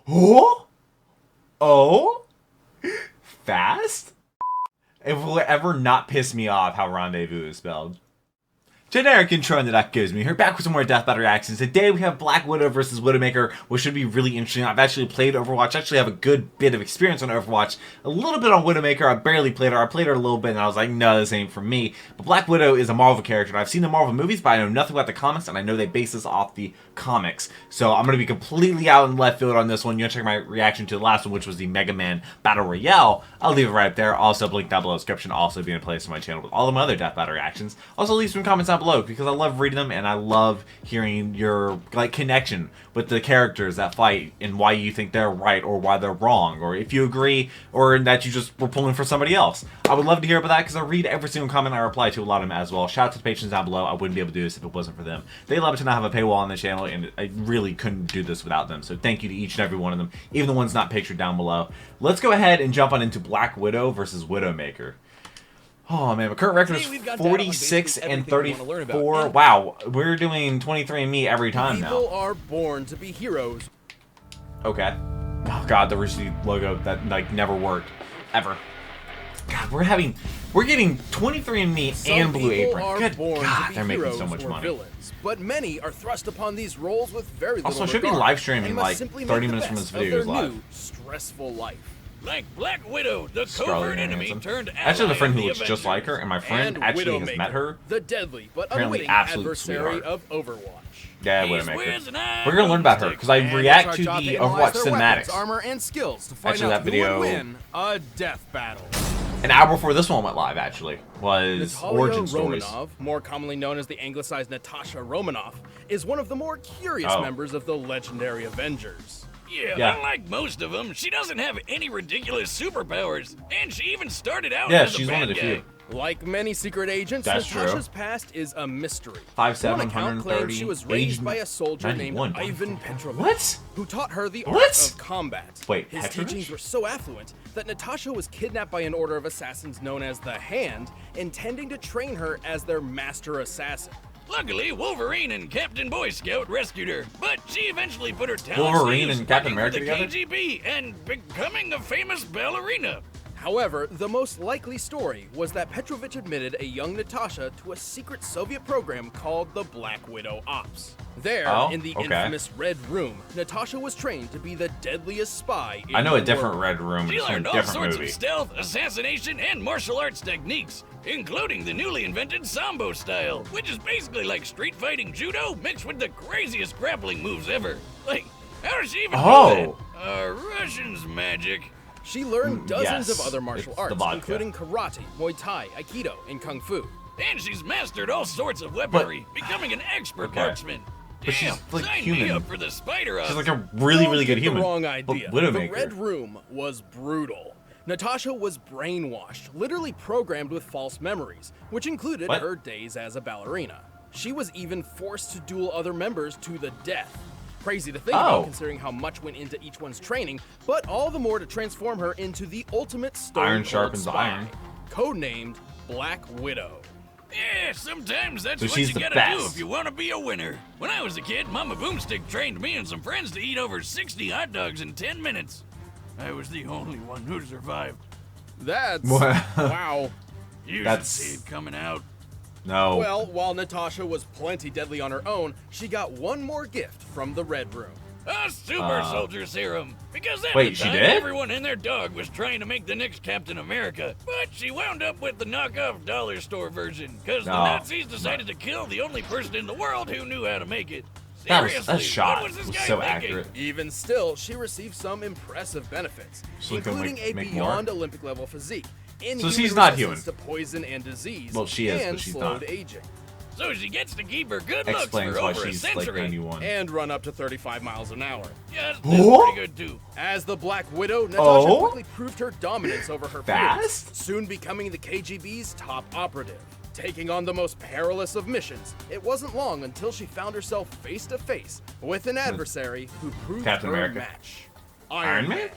Oh? Oh? Fast? It will ever not piss me off how rendezvous is spelled. Generic intro and the Duck Goes Me here, back with some more Death Battle reactions. Today we have Black Widow versus Widowmaker, which should be really interesting. I've actually played Overwatch. I actually have a good bit of experience on Overwatch. A little bit on Widowmaker. I barely played her. I played her a little bit and I was like, no, this ain't for me. But Black Widow is a Marvel character. I've seen the Marvel movies, but I know nothing about the comics, and I know they base this off the comics. So I'm going to be completely out in left field on this one. You're going to check my reaction to the last one, which was the Mega Man Battle Royale. I'll leave it right up there. Also, link down below in the description. Also be in a place on my channel with all of my other Death Battle reactions. Also, leave some comments down below because I love reading them and I love hearing your connection with the characters that fight and why you think they're right or why they're wrong, or if you agree or that you just were pulling for somebody else. I would love to hear about that because I read every single comment. I reply to a lot of them as well. Shout out to the patrons down below. I wouldn't be able to do this if it wasn't for them. They love it to not have a paywall on the channel, and I really couldn't do this without them. So thank you to each and every one of them, even the ones not pictured down below. Let's go ahead and jump on into Black Widow versus Widowmaker. Oh man, my current record is 46 and 34. Wow, we're doing 23andMe every time now. People are born to be heroes. Okay. Oh god, the Rishi logo that never worked ever. God, we're getting 23andMe and Blue Apron. Good God, they're making so much money. Villains, but many are thrust upon these roles with very little Also, I should be live streaming like 30 minutes from this video is live. New, stressful life. Like Black Widow, the covert enemy turned ally. I actually have a friend who looks Avengers. just like her, and my friend actually has met her. The deadly but Apparently unwitting absolute adversary sweetheart. of Overwatch. Yeah, He's Widowmaker. whiz and I'm We're gonna learn about her because I and react to It's our job the analyze Overwatch their weapons, cinematics. armor, and skills to find Actually, out that who video- would win a death battle. An hour before this one went live, actually, was Natalia Origin Stories. Romanov, more commonly known as the anglicized Natasha Romanoff, is one of the more curious members of the legendary Avengers. Yeah, unlike most of them, she doesn't have any ridiculous superpowers, and she even started out Yeah, as a she's bad one of the guy. few. Like many secret agents, That's Natasha's past is a mystery. 5'7", One account claims she was raised by a soldier named 91. Ivan Petrovich, What? who taught her the What? art of combat. Wait, His Petrovich? teachings were so affluent that Natasha was kidnapped by an order of assassins known as the Hand, intending to train her as their master assassin. Luckily, Wolverine and Captain Boy Scout rescued her, but she eventually put her talents Wolverine to use and Captain working for America the KGB and becoming a famous ballerina. However, the most likely story was that Petrovich admitted a young Natasha to a secret Soviet program called the Black Widow Ops. There, in the infamous Red Room, Natasha was trained to be the deadliest spy in I know a the different world. Red Room, She it's from a learned all different sorts movie. of stealth, assassination, and martial arts techniques, including the newly invented Sambo style, which is basically like street fighting judo mixed with the craziest grappling moves ever. Like, how does she even do that? Russian's magic. She learned dozens Yes, of other martial it's the arts, vodka. including karate, Muay Thai, Aikido, and Kung Fu. And she's mastered all sorts of weaponry, becoming an expert marksman. But she's, Damn, like, sign human. me up for the spider She's up. like a really, really good Don't get human. The wrong But idea. Widowmaker. The Red Room was brutal. Natasha was brainwashed, literally programmed with false memories, which included her days as a ballerina. She was even forced to duel other members to the death. Crazy to think about considering how much went into each one's training, but all the more to transform her into the ultimate stone sharpens spy, iron. codenamed Black Widow. Yeah, sometimes that's So what she's you the gotta best. do if you want to be a winner. When I was a kid, Mama Boomstick trained me and some friends to eat over 60 hot dogs in 10 minutes. I was the only one who survived. That's wow. You That's- should see it coming out. No. Well, while Natasha was plenty deadly on her own, she got one more gift from the Red Room. A super soldier serum. Because at Wait, the she time, did? everyone and their dog was trying to make the next Captain America. But she wound up with the knockoff dollar store version. Because the Nazis decided to kill the only person in the world who knew how to make it. Seriously, that shot what was this was guy so thinking? accurate. Even still, she received some impressive benefits, So gonna including a make more? beyond Olympic level physique, So she's not resistance human. to poison and disease, Well, she is, and but she's slowed not. aging, So she gets to keep her good looks Explains for why over a she's like century. 91. and run up to 35 miles an hour. Yeah, that's pretty good too. As the Black Widow, Natasha Oh? quickly proved her dominance over her peers, Fast? soon becoming the KGB's top operative. Taking on the most perilous of missions, it wasn't long until she found herself face to face with an adversary who proved Captain her America. match. Iron Man?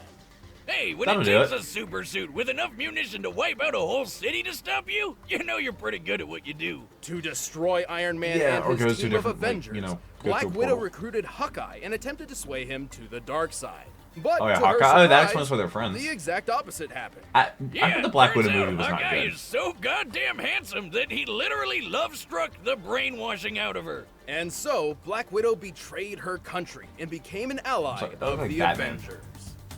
Hey, when That'll it do takes it. a super suit with enough munition to wipe out a whole city to stop you, you know you're pretty good at what you do. To destroy Iron Man Yeah, or and goes his to team of different, like, Avengers, you know, go Black to a Widow portal. recruited Hawkeye and attempted to sway him to the dark side. But Oh yeah, to her Hawkeye. Oh, surprise, that explains why they're friends. the exact opposite happened. I heard the Black turns Widow movie out was not Hawkeye good. is so goddamn handsome that he literally love-struck the brainwashing out of her. And so, Black Widow betrayed her country and became an ally Sorry, that of looked like the Batman. Avengers.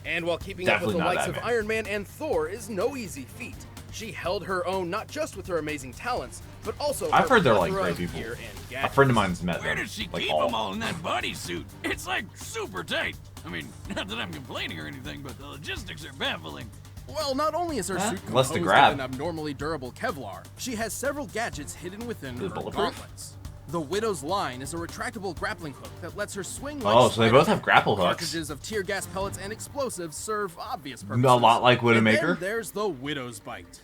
And while keeping Definitely up with not the likes Batman. of Iron Man and Thor is no easy feat, she held her own not just with her amazing talents, but also I've her heard they're, like, plethora great of people. gear and A gadgets. friend of mine's met Where them. does she like keep all. them all in that bodysuit? It's like super tight. I mean, not that I'm complaining or anything, but the logistics are baffling. Well, not only is her Huh? suit Less composed to of grab. an abnormally durable Kevlar, she has several gadgets hidden within Is her it bulletproof? gauntlets. The Widow's line is a retractable grappling hook that lets her swing like Oh, so they both Spider-Man. have grapple hooks. Cartridges of tear gas pellets and explosives serve obvious purposes. A lot like And then Widowmaker. there's the Widow's Bite.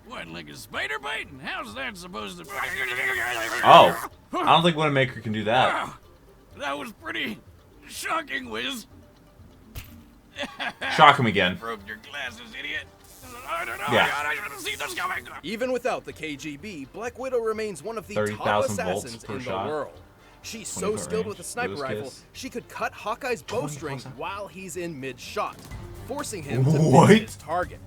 What, like a spider bite? And how's that supposed to... Oh, I don't think Widowmaker can do that. Wow, that was pretty shocking, Wiz. Shock him again. Broke your glasses, idiot. I don't know. Yeah. I should have seen this coming. Even without the KGB, Black Widow remains one of the 30,000 top volts assassins per in shot. the world. She's 20 so foot skilled range. with a sniper Widow's rifle, kiss. she could cut Hawkeye's bowstring 20%. while he's in mid-shot, forcing him to What? miss his target.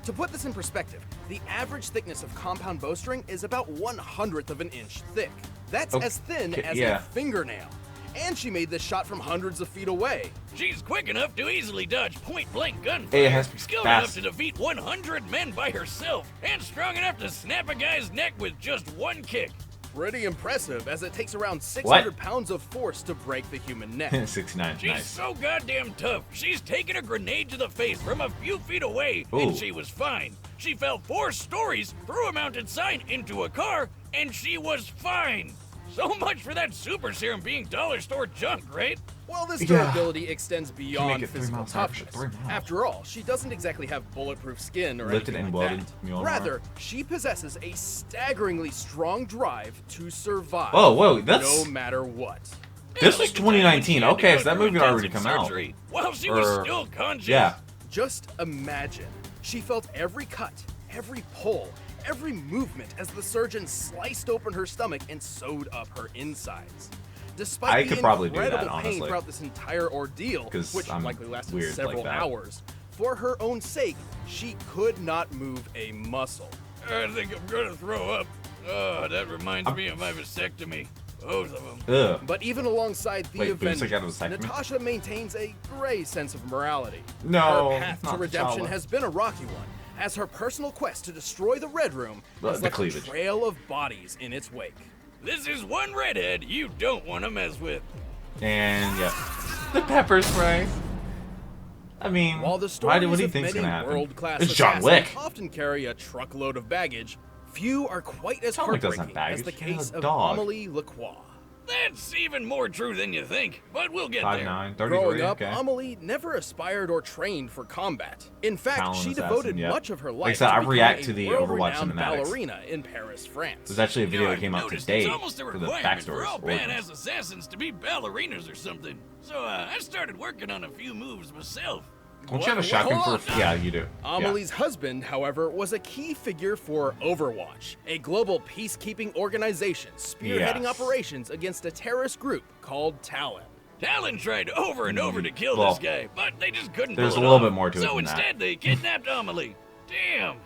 To put this in perspective, the average thickness of compound bowstring is about 1/100th of an inch thick. That's as thin Okay, as yeah. a fingernail. And she made this shot from hundreds of feet away. She's quick enough to easily dodge point-blank gunfire. Hey, it has to be skilled fast. enough to defeat 100 men by herself, and strong enough to snap a guy's neck with just one kick. Pretty impressive, as it takes around 600 pounds of force to break the human neck. 69, She's nice. so goddamn tough. She's taken a grenade to the face from a few feet away, and Ooh. she was fine. She fell 4 stories, through a mounted sign into a car, and she was fine. So much for that super serum being dollar store junk, right? Well, this Yeah. durability extends beyond it 3 physical miles an hour. toughness. 3 miles. After all, she doesn't exactly have bulletproof skin or Lifted anything and like welded that. Mjolnir. Rather, she possesses a staggeringly strong drive to survive. Oh, whoa, that's- no matter what. This Like was the time when 2019. she had to Okay, go so that through movie had already intensive come out. surgery While she was Or- still conscious. Yeah. Just imagine. She felt every cut, every pull, every movement as the surgeon sliced open her stomach and sewed up her insides. Despite I the could probably do that, incredible pain honestly. throughout this entire ordeal, 'Cause which I'm likely lasted weird several like that. hours, for her own sake, she could not move a muscle. I think I'm gonna throw up. Oh, that reminds me of my vasectomy. Both of them. Ugh. But even alongside the Wait, Boots, Avengers, like, out of a vasectomy? Natasha maintains a gray sense of morality. No, her path not to redemption T'Challa. has been a rocky one, as her personal quest to destroy the Red Room has The left a cleavage. trail of bodies in its wake. This is one redhead you don't want to mess with. And yeah, the pepper spray. I mean, While the what stories do you of think's many gonna happen? world-class It's John assassins Wick. often carry a truckload of baggage, few are quite as John Wick doesn't have heartbreaking as the baggage. He has case a of dog. Amélie Lacroix. That's even more true than you think, but we'll get there. 5'9", Growing 33, up, okay. Amélie never aspired or trained for combat. In fact, Talon she assassin, devoted yeah. much of her Like life I said, to I becoming react a to the Overwatch world-renowned cinematics. ballerina in Paris, France. There's actually a video I've that came out noticed today it's almost a for the requirement for backstories. all origins. badass assassins to be ballerinas or something. So I started working on a few moves myself. Don't you have a What? shotgun Hold for? on. Yeah, you do. Amelie's husband, however, was a key figure for Overwatch, a global peacekeeping organization spearheading Yes. operations against a terrorist group called Talon. Talon tried over and over to kill Well, this guy, but they just couldn't there's pull a it little off. bit more to it So than that. instead, they kidnapped Amelie. Damn,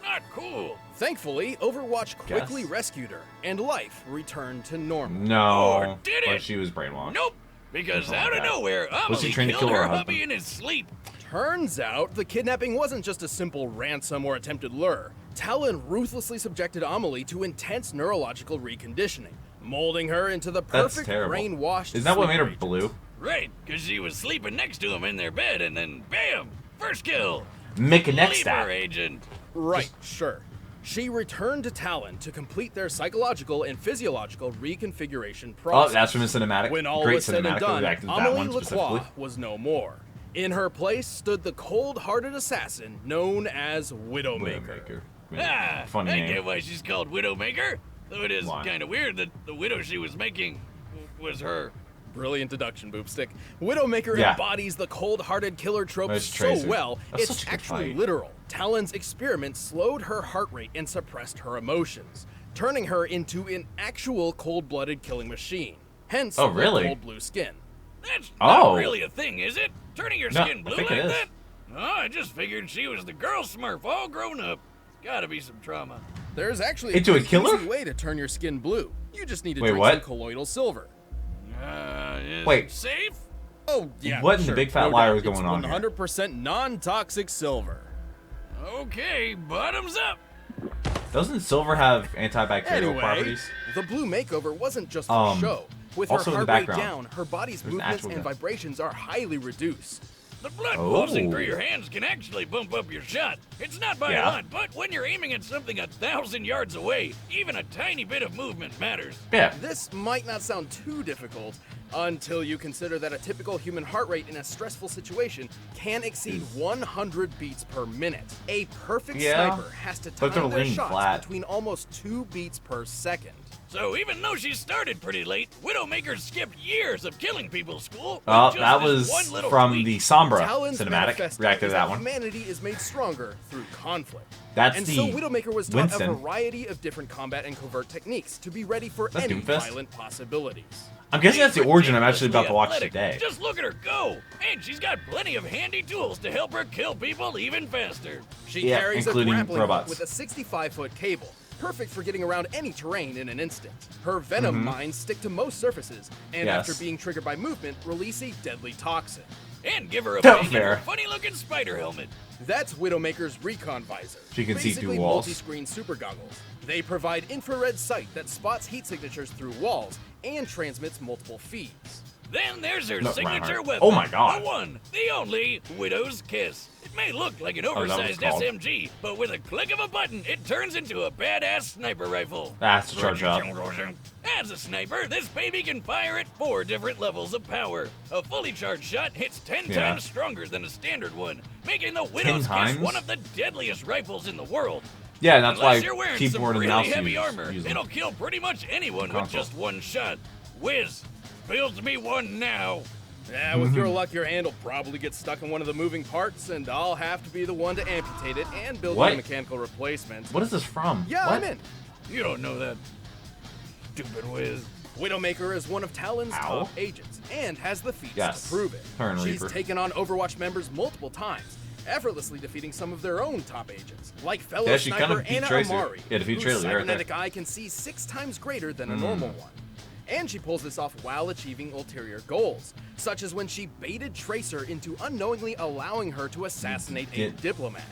not cool. Thankfully, Overwatch quickly Guess. rescued her, and life returned to normal. No, Or did but it? she was brainwashed. Nope, because Something out like of that. nowhere, Was he Amelie trying to killed kill her her husband? hubby in his sleep. Turns out, the kidnapping wasn't just a simple ransom or attempted lure. Talon ruthlessly subjected Amelie to intense neurological reconditioning, molding her into the That's perfect terrible. brainwashed Isn't that what made her sleeper blue? Right, because she was sleeping next to him in their bed, and then bam, first kill. Make a next Sleeper step. agent. Right, sure. She returned to Talon to complete their psychological and physiological reconfiguration Oh, process. that's from the cinematic. When all Great was said and cinematic. We'll done, go back to that Amélie one specifically. Lacroix was no more. In her place stood the cold-hearted assassin known as Widowmaker. Ah, Funny I name. get why she's called Widowmaker. Though it is Why? kind of weird that the widow she was making was her. Brilliant deduction, Boopstick. Widowmaker Yeah. embodies the cold-hearted killer trope Nice so tracing. well, That's it's such a good actually fight. literal. Talon's experiment slowed her heart rate and suppressed her emotions, turning her into an actual cold-blooded killing machine. Hence, Oh, really? the cold blue skin. That's Oh. not really a thing, is it? Turning your No, skin I blue think like it is. that? Oh, I just figured she was the girl Smurf all grown up. Gotta be some trauma. There's actually Into a pretty killer? easy way to turn your skin blue. You just need to Wait, drink what? some colloidal silver. Is Wait. it safe? Oh, yeah. What in the sure, big fat no liar doubt. is going on here? 100% non-toxic silver. Okay, bottoms up. Doesn't silver have antibacterial Anyway, properties? the blue makeover wasn't just for show. With her also in the heart rate background, down, her body's there's an movements actual and guy. vibrations are highly reduced. The blood Oh. pulsing through your hands can actually bump up your shot. It's not by Yeah. a lot, but when you're aiming at something 1,000 yards away, even a tiny bit of movement matters. Yeah. This might not sound too difficult until you consider that a typical human heart rate in a stressful situation can exceed 100 beats per minute. A perfect Yeah, sniper has to but they're time their laying shots flat. between almost 2 beats per second. So even though she started pretty late, Widowmaker skipped years of killing people school. with Oh, just that this was one little from tweak. the Sombra Talon's cinematic. manifesto Reacted to is that one. humanity is made stronger through conflict. That's and the so Widowmaker was taught Winston. a variety of different combat and covert techniques to be ready for That's any Doomfist? violent possibilities. I'm guessing that's the origin I'm actually about to watch Athletic. today. Just look at her go! And she's got plenty of handy tools to help her kill people even faster. She Yeah, carries a including grappling hook robots. with a 65-foot cable, perfect for getting around any terrain in an instant. Her venom mines stick to most surfaces, and Yes. after being triggered by movement, release a deadly toxin. And give her a Don't bang in fair. her funny-looking spider helmet. That's Widowmaker's Recon Visor. She can see through basically walls. multi-screen super goggles. They provide infrared sight that spots heat signatures through walls and transmits multiple feeds. Then there's her No, signature Reinhardt. weapon. Oh my God. The one, the only, Widow's Kiss. It may look like an that was oversized called. SMG, but with a click of a button, it turns into a badass sniper rifle. That's to charge up. As a sniper, this baby can fire at 4 different levels of power. A fully charged shot hits 10 Yeah. times stronger than a standard one, making the Widow's Kiss times? one of the deadliest rifles in the world. Yeah, and that's Unless why you're wearing some keyboard and really mouse heavy use armor, them. it'll kill pretty much anyone with Console. just one shot. Whiz, build me one now. Yeah, with your luck, your hand will probably get stuck in one of the moving parts, and I'll have to be the one to amputate it and build you What? a mechanical replacement. What is this from? Yeah, what? I'm in. You don't know that. Stupid Whiz. Widowmaker is one of Talon's Ow. top agents and has the feats Yes. to prove it. Turn She's Reaper. taken on Overwatch members multiple times, effortlessly defeating some of their own top agents, like fellow Yeah, she kind sniper of beat Anna Tracer. Amari, Yeah, defeat whose Tracer right there. cybernetic eye can see 6 times greater than a normal one. And she pulls this off while achieving ulterior goals, such as when she baited Tracer into unknowingly allowing her to assassinate a Get- diplomat.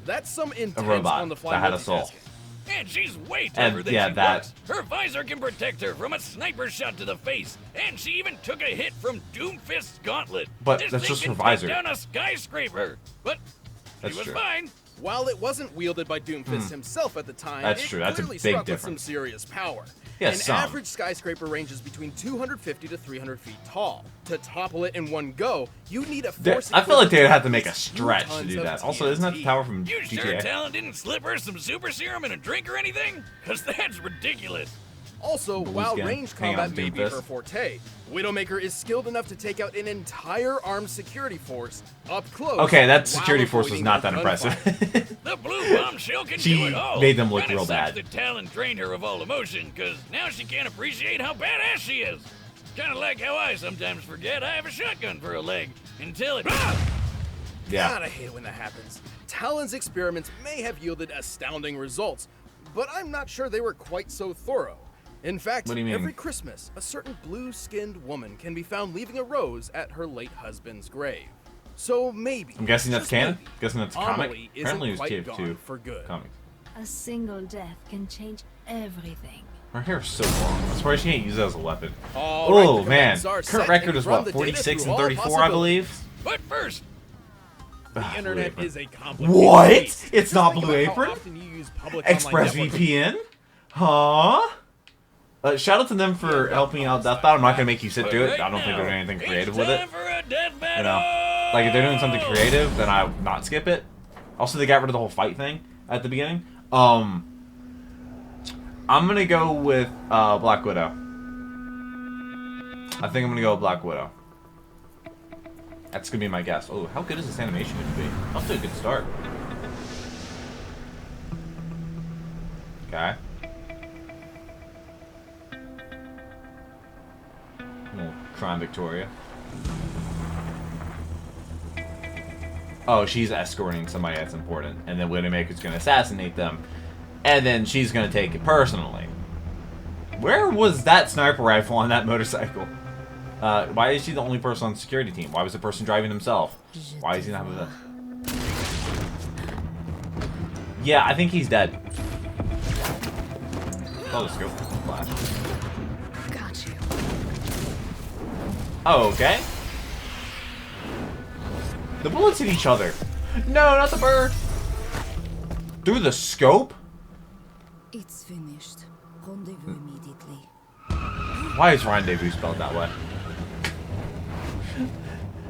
That's some intense robot on-the-fly that had a soul. multitasking. And she's way And, tougher than yeah, she that- looks. Her visor can protect her from a sniper shot to the face, and she even took a hit from Doomfist's gauntlet. But This that's thing just can her visor. take down a skyscraper. But That's she was true. fine. While it wasn't wielded by Doomfist himself at the time, That's it true. That's a clearly big struck with some difference. serious power. Yeah, An some. average skyscraper ranges between 250 to 300 feet tall. To topple it in one go, you need a force. I feel like they'd have to make a equivalent to 2 stretch to tons do of that. Also, isn't that the TNT. power from You sure GTA? Talon didn't slip her some super serum in a drink or anything? Because that's ridiculous. Also, while skin. ranged Hang on, combat may be Doomfist. her forte, Widowmaker is skilled enough to take out an entire armed security force up close. Okay, that while security force was avoiding not their that gunfire. impressive. The blue bombshell can She do it all. made them look Kinda real sucks bad. that Talon drained her of all emotion, because now she can't appreciate how badass she is. Kind of like how I sometimes forget I have a shotgun for a leg until it. Ah! Yeah. God, I hate it when that happens. Talon's experiments may have yielded astounding results, but I'm not sure they were quite so thorough. In fact, What do you mean? every Christmas, a certain blue-skinned woman can be found leaving a rose at her late husband's grave. So maybe, I'm guessing that's just canon? maybe, Guessing that's a comic? Amelie Apparently it isn't was quite TF2 gone for good. comics. A single death can change everything. Her hair is so long. That's why she can't use it as a weapon. All right, Oh the man, commands are current set record and is run what, the data 46 through and all 34, I believe. But first, The Ah, internet Blue is Apron. a complicated What? beast. It's Just not think Blue about how Apron? often you use public online networking. ExpressVPN? Huh? Shout out to them for helping out Death Battle. I'm not gonna make you sit but through it. right I don't think they're doing anything it's creative with it. time for a death You battle. know, like if they're doing something creative, then I would not skip it. Also, they got rid of the whole fight thing at the beginning. I'm gonna go with Black Widow. I think I'm gonna go with Black Widow. That's gonna be my guess. Oh, how good is this animation gonna be? Off to a good start. Okay. We'll try on Victoria. Oh, she's escorting somebody that's important. And then Widowmaker's going to assassinate them. And then she's going to take it personally. Where was that sniper rifle on that motorcycle? Why is she the only person on the security team? Why was the person driving himself? Why is he not with us? Yeah, I think he's dead. Oh, the scope flash. Got you. Oh, okay. The bullets hit each other. No, not the bird. Through the scope? It's finished. Rendezvous immediately. Why is rendezvous spelled that way?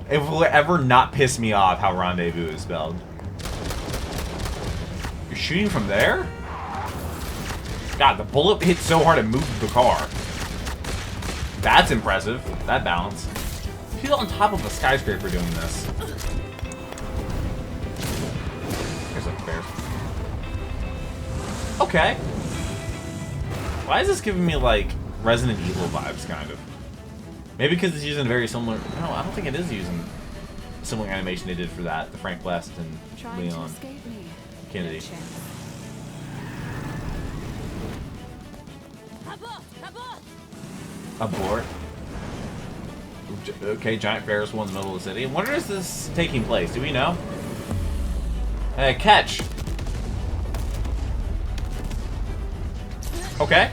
It will ever not piss me off how rendezvous is spelled. You're shooting from there? God, the bullet hit so hard it moved the car. That's impressive. That balance. She's on top of a skyscraper doing this. Here's up bears. Okay. Why is this giving me like Resident Evil vibes, kind of? Maybe because it's using a very similar. No, I don't think it is using similar animation they did for that. The Frank West and Leon Kennedy. Abort. Okay, giant Ferris wheel in the middle of the city. Where is this taking place? Do we know? Catch. Okay.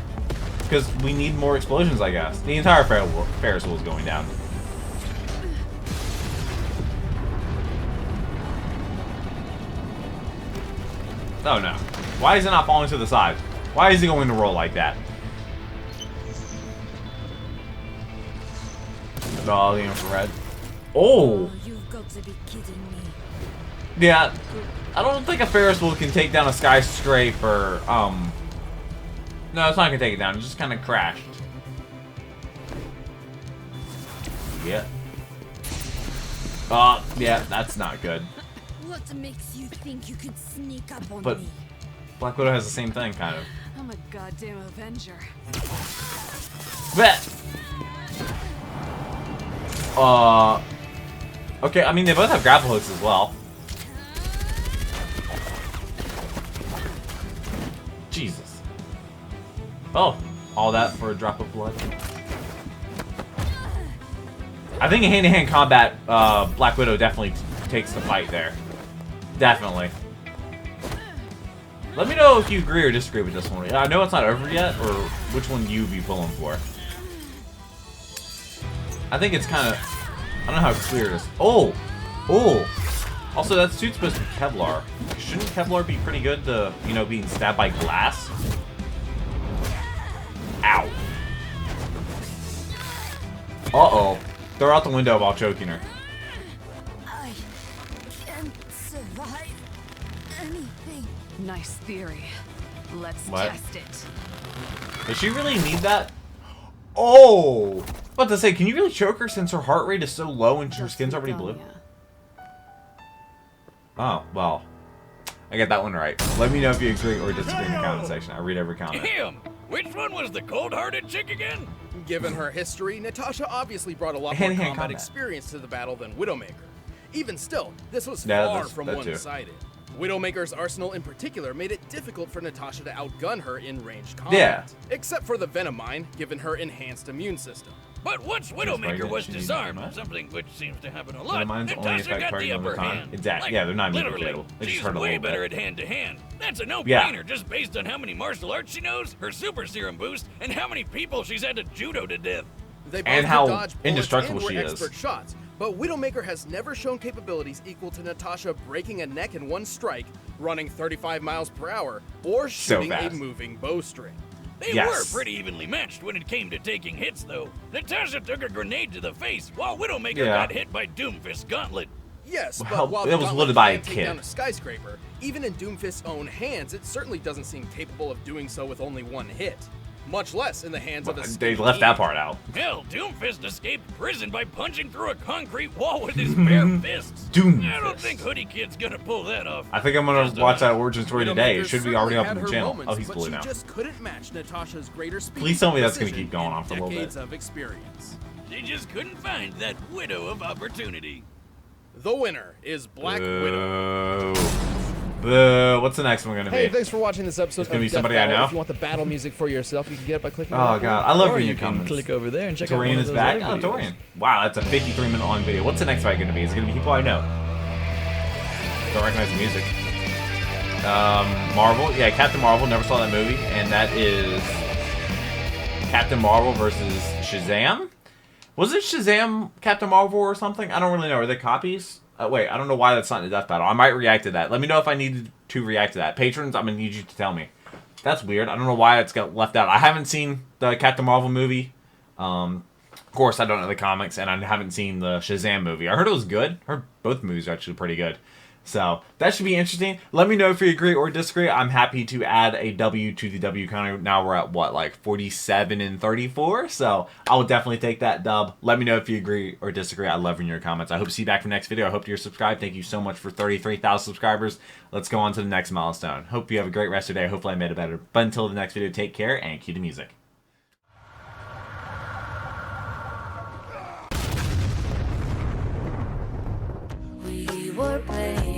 Because we need more explosions, I guess. The entire Ferris wheel is going down. Oh no. Why is it not falling to the side? Why is it going to roll like that? Oh, the infrared. Oh! You've got to be kidding me. Yeah. I don't think a Ferris wheel can take down a skyscraper. No, it's not gonna take it down. It just kind of crashed. Yeah. Yeah, that's not good. What makes you think you could sneak up on But me? Black Widow has the same thing, kind of. I'm a goddamn Avenger. Bet. Okay, I mean, they both have grapple hooks as well. Jesus. Oh, all that for a drop of blood. I think in hand-to-hand combat, Black Widow definitely takes the fight there. Definitely. Let me know if you agree or disagree with this one. I know it's not over yet, or which one you be pulling for. I think it's kind of... I don't know how clear it is. Oh! Oh! Also, that suit's supposed to be Kevlar. Shouldn't Kevlar be pretty good to, you know, being stabbed by glass? Ow. Uh-oh. Throw her out the window while choking her. I can't survive anything. Nice theory. Let's What? test it. Does she really need that? Oh! I was about to say, can you really choke her since her heart rate is so low and her skin's already blue? Oh, well. I got that one right. Let me know if you agree or disagree in the comment section. I read every comment. Damn! Which one was the cold-hearted chick again? Given her history, Natasha obviously brought a lot more Hand-to-hand combat combat. experience to the battle than Widowmaker. Even still, this was Yeah, far that's- from that too. one-sided. Widowmaker's arsenal in particular made it difficult for Natasha to outgun her in ranged combat. Yeah. Except for the Venom Mine, given her enhanced immune system. But once Widowmaker pregnant, was she needs disarmed, to something which seems to happen a lot, Venom mines only Natasha affect got target the over upper time. hand. Exactly. Yeah, they're not immediately literally, fatal. They just she's hurt a way little bit. better at hand-to-hand. That's a no-brainer Yeah. just based on how many martial arts she knows, her super serum boost, and how many people she's had to judo to death. They both And could how dodge bullets indestructible and were she is. expert shots, but Widowmaker has never shown capabilities equal to Natasha breaking a neck in one strike, running 35 miles per hour, or So shooting a fast. moving bowstring. They Yes. were pretty evenly matched when it came to taking hits, though. Natasha took a grenade to the face, while Widowmaker Yeah. got hit by Doomfist's gauntlet. Yes, Well, but while it the was gauntlet wielded by a can take kid. down a skyscraper, even in Doomfist's own hands, it certainly doesn't seem capable of doing so with only one hit. Much less in the hands of a They skinny left that demon. part out. Hell, Doomfist escaped prison by punching through a concrete wall with his bare fists. Doomfist. I don't think Hoodie Kid's gonna pull that off. I think I'm gonna watch that origin story today. It Widowmaker should be already up on certainly the had channel. her moments, Oh, he's but blue she now. just couldn't match Natasha's greater speed. Please tell me that's gonna precision, keep going and on for a little bit. decades of experience. They just couldn't find that widow of opportunity. The winner is Black Widow. Boo. What's the next one gonna Hey, be? thanks for watching this episode. It's gonna of be Death somebody I Battle. know? If you want the battle music for yourself, you can get it by clicking. Oh on that god, link. I love Or reading you your can comments. click over there and check out Dorian one is of those back. other Oh, videos. Dorian. Wow, that's a 53-minute long video. What's the next fight gonna be? Is it gonna be people I know? Don't recognize the music. Marvel. Yeah, Captain Marvel. Never saw that movie, and that is Captain Marvel versus Shazam. Was it Shazam Captain Marvel or something? I don't really know. Are they copies? Wait, I don't know why that's not in the Death Battle. I might react to that. Let me know if I need to react to that. Patrons, I'm going to need you to tell me. That's weird. I don't know why it's got left out. I haven't seen the Captain Marvel movie. Of course, I don't know the comics, and I haven't seen the Shazam movie. I heard it was good. I heard both movies are actually pretty good. So, that should be interesting. Let me know if you agree or disagree. I'm happy to add a W to the W counter. Now we're at, what, like 47 and 34? So, I will definitely take that dub. Let me know if you agree or disagree. I love reading your comments. I hope to see you back for the next video. I hope you're subscribed. Thank you so much for 33,000 subscribers. Let's go on to the next milestone. Hope you have a great rest of your day. Hopefully I made it better. But until the next video, take care and cue the music. We were playing